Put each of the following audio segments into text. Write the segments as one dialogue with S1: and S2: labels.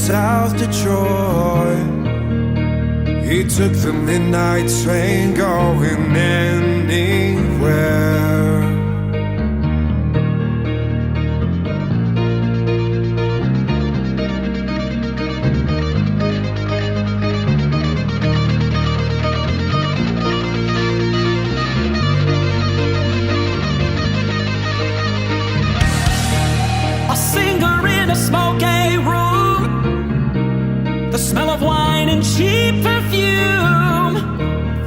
S1: South Detroit. He took the midnight train going anywhere.
S2: A singer in a smoky room, the smell of wine and cheap perfume.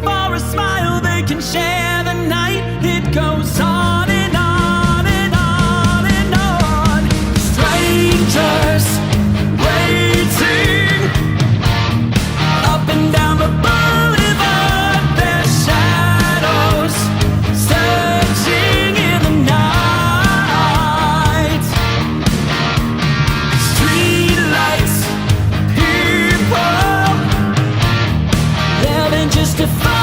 S2: For a smile they can share the night. It goes on and on and on and on. Strangers waiting up and down the boulevard, their shadows searching in the night. Street lights, people living just to find